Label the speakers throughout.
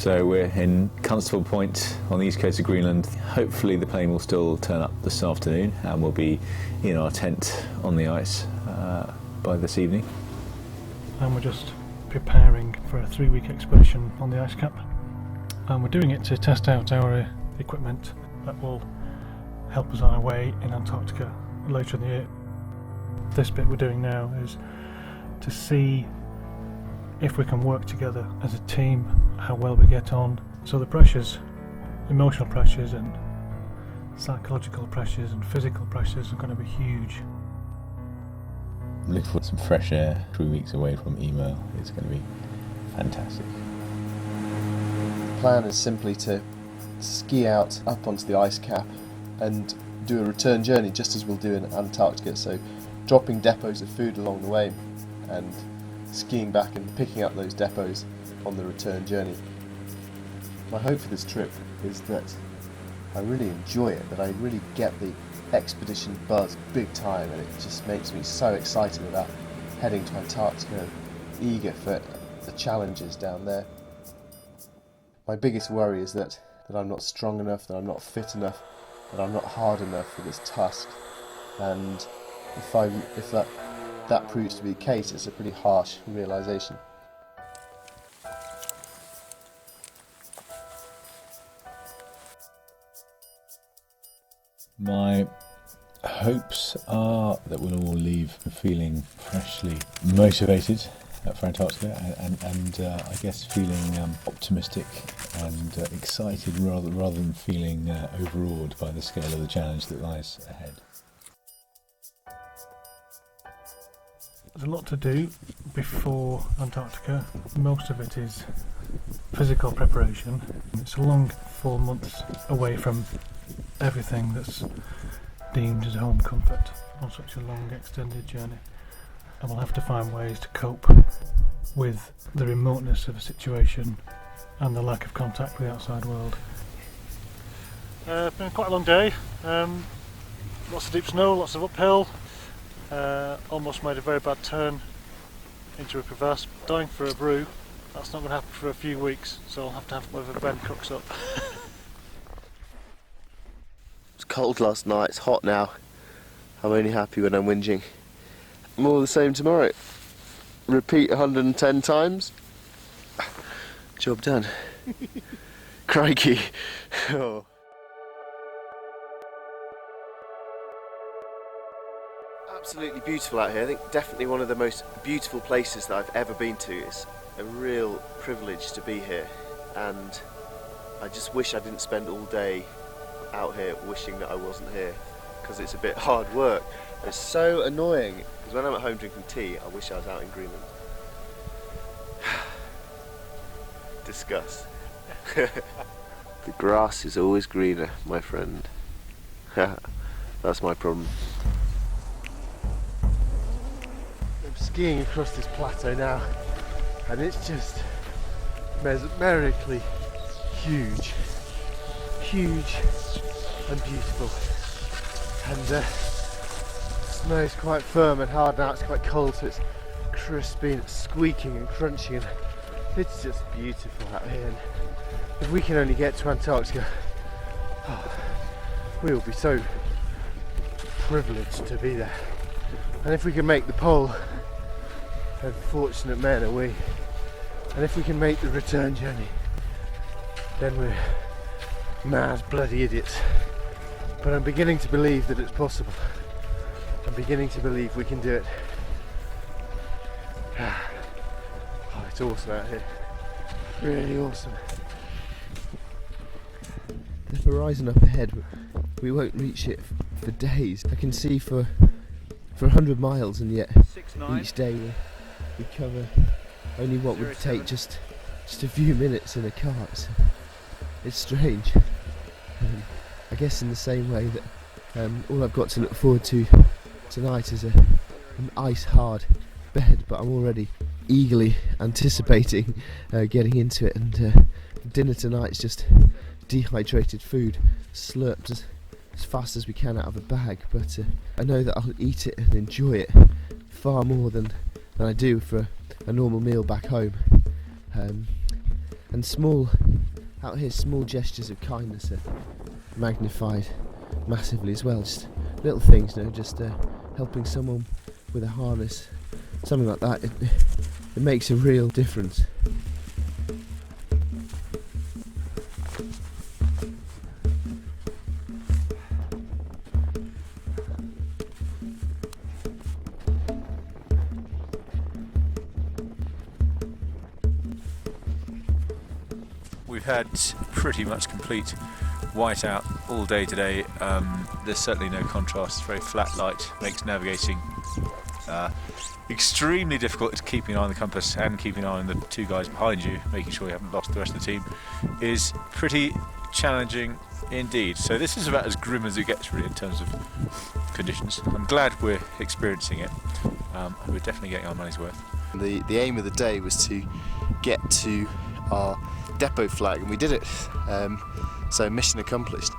Speaker 1: So we're in Constable Point on the east coast of Greenland. Hopefully the plane will still turn up this afternoon and we'll be in our tent on the ice by this evening.
Speaker 2: And we're just preparing for a 3-week expedition on the ice cap. And we're doing it to test out our equipment that will help us on our way in Antarctica later in the year. This bit we're doing now is to see if we can work together as a team, how well we get on. So the pressures, emotional pressures and psychological pressures and physical pressures are going to be huge.
Speaker 1: I'm looking for some fresh air. 3 weeks away from email. It's going to be fantastic.
Speaker 3: The plan is simply to ski out up onto the ice cap and do a return journey just as we'll do in Antarctica. So dropping depots of food along the way and skiing back and picking up those depots on the return journey. My hope for this trip is that I really enjoy it, that I really get the expedition buzz big time, and it just makes me so excited about heading to Antarctica, eager for the challenges down there. My biggest worry is that I'm not strong enough, that I'm not fit enough, that I'm not hard enough for this task, and if that proves to be the case, it's a pretty harsh realisation.
Speaker 1: My hopes are that we'll all leave feeling freshly motivated for Antarctica and I guess feeling optimistic and excited rather than feeling overawed by the scale of the challenge that lies ahead.
Speaker 2: There's a lot to do before Antarctica. Most of it is physical preparation. It's a long 4 months away from everything that's deemed as home comfort on such a long extended journey, and we'll have to find ways to cope with the remoteness of a situation and the lack of contact with the outside world. It's been quite a long day, lots of deep snow, lots of uphill. Almost made a very bad turn into a crevasse, dying for a brew. That's not going to happen for a few weeks, so I'll have to have whatever Ben cooks up.
Speaker 3: It was cold last night, it's hot now. I'm only happy when I'm whinging. More of the same tomorrow. Repeat 110 times. Job done. Crikey. Oh. Absolutely beautiful out here. I think definitely one of the most beautiful places that I've ever been to. It's a real privilege to be here, and I just wish I didn't spend all day out here wishing that I wasn't here, because it's a bit hard work. It's so annoying, because when I'm at home drinking tea, I wish I was out in Greenland. Discuss. The grass is always greener, my friend. That's my problem. I'm skiing across this plateau now, and it's just mesmerically huge and beautiful. And the snow is quite firm and hard now. It's quite cold, so it's crispy and it's squeaking and crunchy, and it's just beautiful out here. And if we can only get to Antarctica, we will be so privileged to be there. And if we can make the pole, then fortunate men are we. And if we can make the return journey, then we're mad bloody idiots. But I'm beginning to believe that it's possible. I'm beginning to believe we can do it. Oh, it's awesome out here. Really awesome. The horizon up ahead, we won't reach it for days. I can see for 100 miles, and yet each day we cover only what would take just a few minutes in a car. It's strange. I guess in the same way that all I've got to look forward to tonight is an ice hard bed, but I'm already eagerly anticipating getting into it, and dinner tonight's just dehydrated food slurped as fast as we can out of a bag, but I know that I'll eat it and enjoy it far more than I do for a normal meal back home. And small Out here, small gestures of kindness are magnified massively as well. Just little things, you know, just helping someone with a harness, something like that. It makes a real difference.
Speaker 1: We've had pretty much complete whiteout all day today. There's certainly no contrast. It's very flat light, makes navigating extremely difficult. Keeping an eye on the compass and keeping an eye on the two guys behind you, making sure you haven't lost the rest of the team, is pretty challenging indeed. So this is about as grim as it gets really in terms of conditions. I'm glad we're experiencing it. We're definitely getting our money's worth.
Speaker 3: The aim of the day was to get to our depot flag, and we did it. So mission accomplished.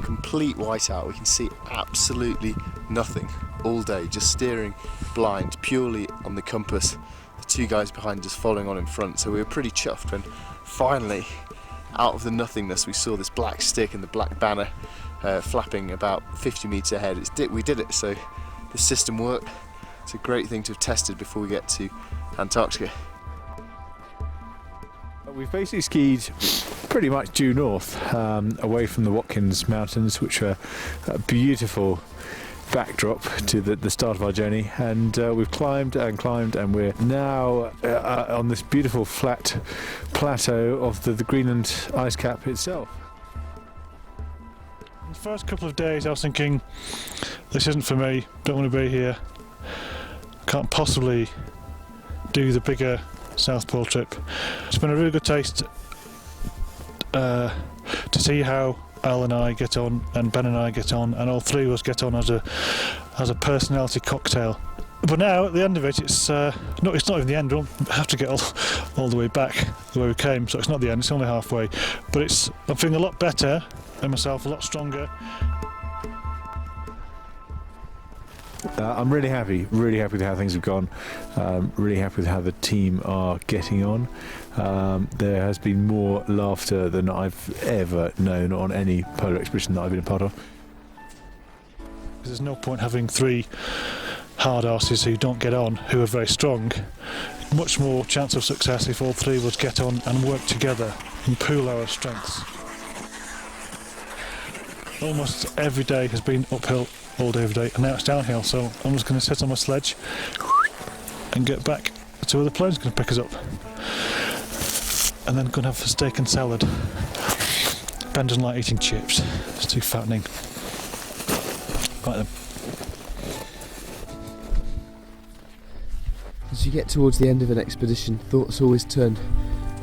Speaker 3: Complete whiteout. We can see absolutely nothing all day, just steering blind, purely on the compass. The two guys behind just following on in front. So we were pretty chuffed when finally, out of the nothingness, we saw this black stick and the black banner flapping about 50 metres ahead. We did it. So the system worked. It's a great thing to have tested before we get to Antarctica.
Speaker 1: We've basically skied pretty much due north, away from the Watkins Mountains, which are a beautiful backdrop to the start of our journey, and we've climbed and climbed, and we're now on this beautiful flat plateau of the Greenland ice cap itself.
Speaker 2: The first couple of days I was thinking, this isn't for me, don't want to be here, can't possibly do the bigger South Pole trip. It's been a really good taste to see how Al and I get on, and Ben and I get on, and all three of us get on as a personality cocktail. But now at the end of it, it's not even the end. We don't have to get all the way back the way we came, so it's not the end. It's only halfway. But I'm feeling a lot better and myself a lot stronger.
Speaker 1: I'm really happy with how things have gone, really happy with how the team are getting on. There has been more laughter than I've ever known on any polar expedition that I've been a part of.
Speaker 2: There's no point having three hard asses who don't get on, who are very strong. Much more chance of success if all three of us get on and work together and pool our strengths. Almost every day has been uphill all day, every day, and now it's downhill, so I'm just going to sit on my sledge and get back to where the plane's going to pick us up, and then going to have a steak and salad. Ben doesn't like eating chips, it's too fattening. Right then.
Speaker 3: As you get towards the end of an expedition, thoughts always turn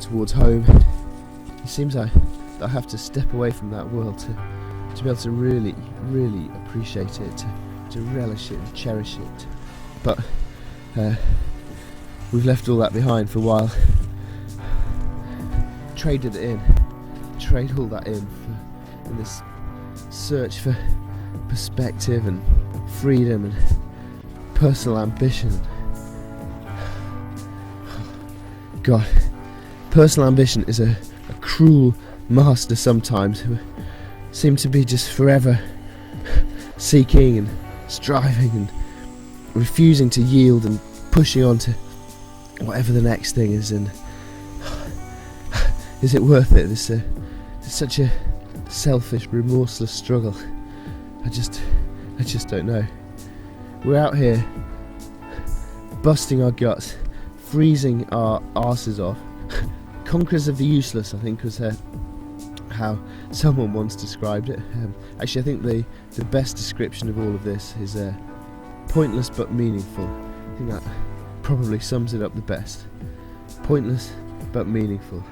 Speaker 3: towards home. It seems I have to step away from that world to be able to really, really appreciate it, to relish it and cherish it. But we've left all that behind for a while. Trade all that in this search for perspective and freedom and personal ambition. God, personal ambition is a cruel master sometimes, who seem to be just forever seeking and striving and refusing to yield and pushing on to whatever the next thing is. And is it worth it? It's such a selfish, remorseless struggle. I just don't know. We're out here busting our guts, freezing our arses off. Conquerors of the useless, I think, was how someone once described it. Actually, I think the best description of all of this is pointless but meaningful. I think that probably sums it up the best. Pointless but meaningful.